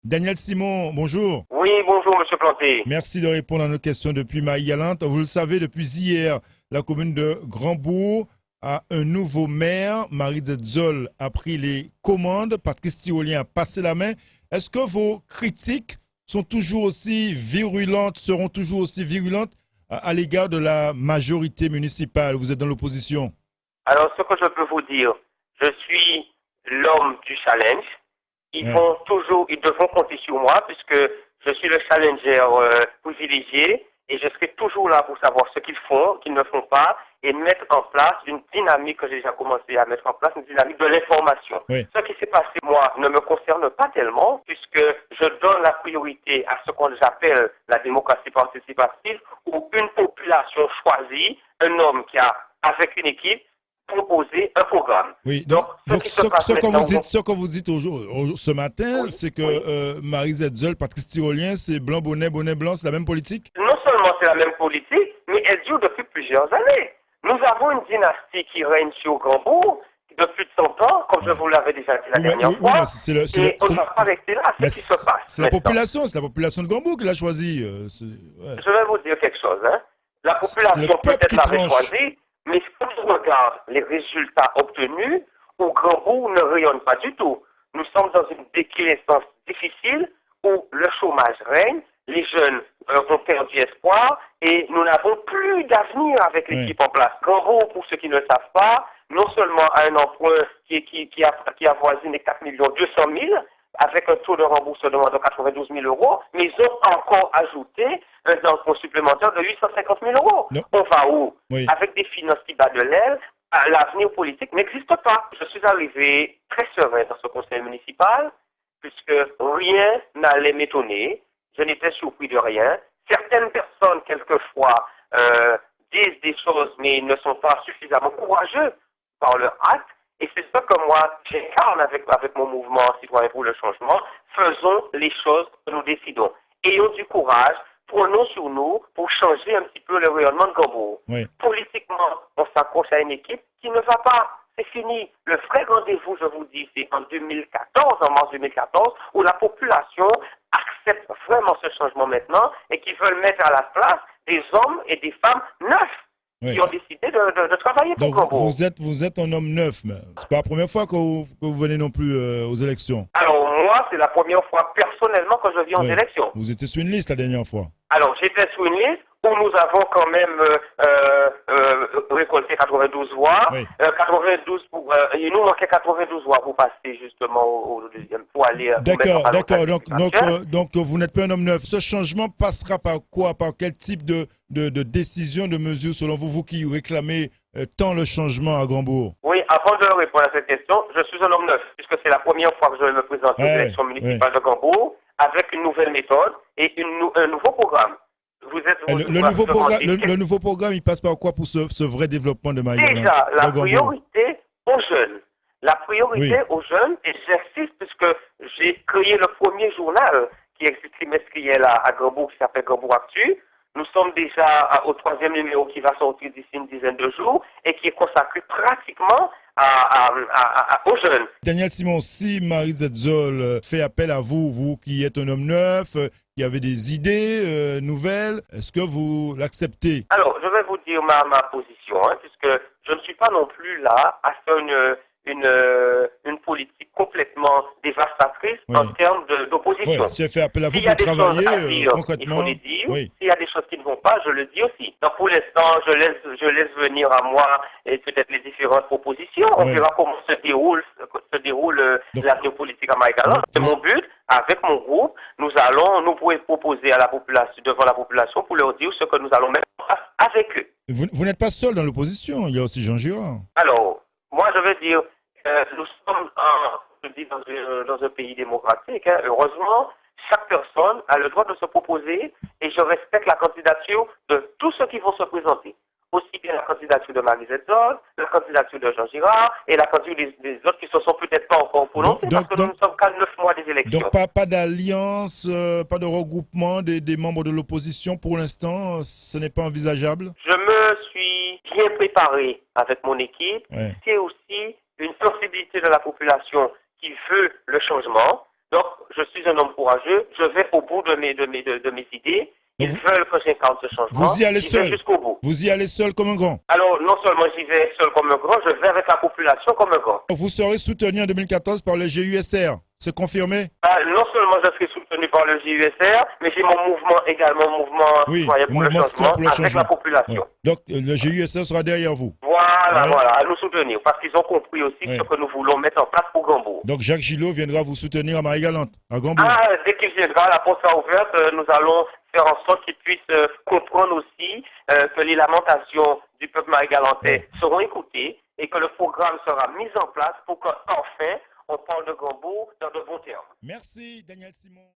Daniel Simon, bonjour. Oui, bonjour, monsieur Planté. Merci de répondre à nos questions depuis Marie-Galante. Vous le savez, depuis hier, la commune de Grandbourg a un nouveau maire. Marie Zol a pris les commandes. Patrice Tirolien a passé la main. Est-ce que vos critiques sont toujours aussi virulentes, seront toujours aussi virulentes à l'égard de la majorité municipale? Vous êtes dans l'opposition. Alors, ce que je peux vous dire, je suis l'homme du challenge. Ouais. Ils devront compter sur moi puisque je suis le challenger privilégié et je serai toujours là pour savoir ce qu'ils font, qu'ils ne font pas et mettre en place une dynamique que j'ai déjà commencé à mettre en place, une dynamique de l'information. Oui. Ce qui s'est passé, moi, ne me concerne pas tellement puisque je donne la priorité à ce qu'on appelle la démocratie participative où une population choisit un homme qui a, avec une équipe, proposer un programme. Oui, Donc, ce que vous dites ce matin, oui, c'est que oui. Marie Zetzel, Patrice Tirolien, c'est blanc, bonnet blanc, c'est la même politique? Non seulement c'est la même politique, mais elle dure depuis plusieurs années. Nous avons une dynastie qui règne sur Grandbourg depuis de 100 ans, comme je Ouais. vous l'avais déjà dit la dernière Oui, mais fois, et on ne va pas rester là, c'est ce qui se passe c'est la maintenant. population, c'est la population de Grandbourg qui l'a choisi. Ouais. Je vais vous dire quelque chose. Hein. La C'est le population peuple peut-être qui l'avait tranche. choisi, mais si on regarde les résultats obtenus, au Grandbourg ne rayonne pas du tout. Nous sommes dans une déclinaison difficile où le chômage règne, les jeunes ont perdu espoir et nous n'avons plus d'avenir avec Ouais. l'équipe en place. Grandbourg, pour ceux qui ne le savent pas, non seulement a un emprunt qui avoisine les 4 200 000 avec un taux de remboursement de 92 000 euros, mais ils ont encore ajouté un emprunt supplémentaire de 850 000 euros. Non. On va où? Oui. Avec des finances qui battent de l'aile, l'avenir politique n'existe pas. Je suis arrivé très serein dans ce conseil municipal, puisque rien n'allait m'étonner. Je n'étais surpris de rien. Certaines personnes, quelquefois, disent des choses, mais ne sont pas suffisamment courageux par leur acte. Et c'est ce que moi, j'incarne avec mon mouvement citoyen pour le changement. Faisons les choses que nous décidons. Ayons du courage, prenons sur nous pour changer un petit peu le rayonnement de Grandbourg. Oui. Politiquement, on s'accroche à une équipe qui ne va pas. C'est fini. Le vrai rendez-vous, je vous dis, c'est en 2014, en mars 2014, où la population accepte vraiment ce changement maintenant et qui veulent mettre à la place des hommes et des femmes neufs Oui. qui ont décidé de travailler pour Donc Grandbourg. vous êtes un homme neuf, mais c'est pas la première fois que vous venez non plus aux élections. Alors moi, c'est la première fois personnellement que je viens aux Oui. élections. Vous étiez sur une liste la dernière fois. Alors j'étais sur une liste où nous avons quand même récolté 92 voix. Oui. 92 pour, il nous manquait 92 voix pour passer justement au deuxième, pour aller vous mettre en D'accord. ballottage. Donc vous n'êtes pas un homme neuf. Ce changement passera par quoi? Par quel type de décision, de mesure, selon vous, vous qui réclamez tant le changement à Grandbourg? Oui, avant de répondre à cette question, je suis un homme neuf, puisque c'est la première fois que je vais me présenter aux élections municipales de Grandbourg avec une nouvelle méthode et un nouveau programme. Vous êtes Le nouveau programme, il passe par quoi pour ce vrai développement de Marie? Déjà, la priorité aux jeunes. La priorité Oui. aux jeunes, et j'insiste puisque j'ai créé le premier journal qui existe trimestriel à Grandbourg, qui s'appelle Grandbourg Actu. Nous sommes déjà au 3e numéro qui va sortir d'ici une dizaine de jours et qui est consacré pratiquement aux jeunes. Daniel Simon, si Marie Zetzel fait appel à vous, vous qui êtes un homme neuf, qui avez des idées nouvelles, est-ce que vous l'acceptez? Alors, je vais vous dire ma position, hein, puisque je ne suis pas non plus là à faire une politique complètement dévastatrice en termes d'opposition. Oui, si elle fait appel à vous S'il y a pour des choses travailler à dire, il concrètement. faut les dire. Oui. S'il y a des choses qui ne vont pas, je le dis aussi. Donc pour l'instant, je laisse venir à moi et peut-être les différentes propositions. On verra comment se déroule l'avenir politique à Maïgalan. C'est mon but. Avec mon groupe, nous allons nous proposer à la population, devant la population pour leur dire ce que nous allons mettre en place avec eux. Vous n'êtes pas seul dans l'opposition, il y a aussi Jean Girard. Alors, moi je veux dire, nous sommes dans un pays démocratique. Hein. Heureusement, chaque personne a le droit de se proposer et je respecte la candidature de tous ceux qui vont se présenter. Aussi bien la candidature de Marie Zetzel, la candidature de Jean Girard et la candidature des autres qui ne se sont peut-être pas encore prononcés parce que nous ne sommes qu'à 9 mois des élections. Donc pas d'alliance, pas de regroupement des membres de l'opposition pour l'instant, ce n'est pas envisageable? Je me suis bien préparé avec mon équipe. Ouais. C'est aussi une sensibilité de la population qui veut le changement. Donc, je suis un homme courageux, je vais au bout de mes idées. Ils veulent que j'incarne ce changement. Vous y allez seul. Jusqu'au bout. Vous y allez seul comme un grand. Alors, non seulement j'y vais seul comme un grand, je vais avec la population comme un grand. Vous serez soutenu en 2014 par le GUSR. C'est confirmé? Non seulement je serai soutenu par le GUSR, mais j'ai mon mouvement également, mouvement citoyen pour le changement, avec la population. Ouais. Donc, le GUSR sera derrière vous. Voilà, voilà, à nous soutenir, parce qu'ils ont compris aussi ce que nous voulons mettre en place pour Gambourg. Donc, Jacques Gillot viendra vous soutenir à Marie-Galante, à Gambourg. Dès qu'il viendra, la porte sera ouverte, nous allons faire en sorte qu'il puisse comprendre aussi que les lamentations du peuple marie-galantais seront écoutées et que le programme sera mis en place pour qu'enfin, on parle de Gambourg dans de bons termes. Merci, Daniel Simon.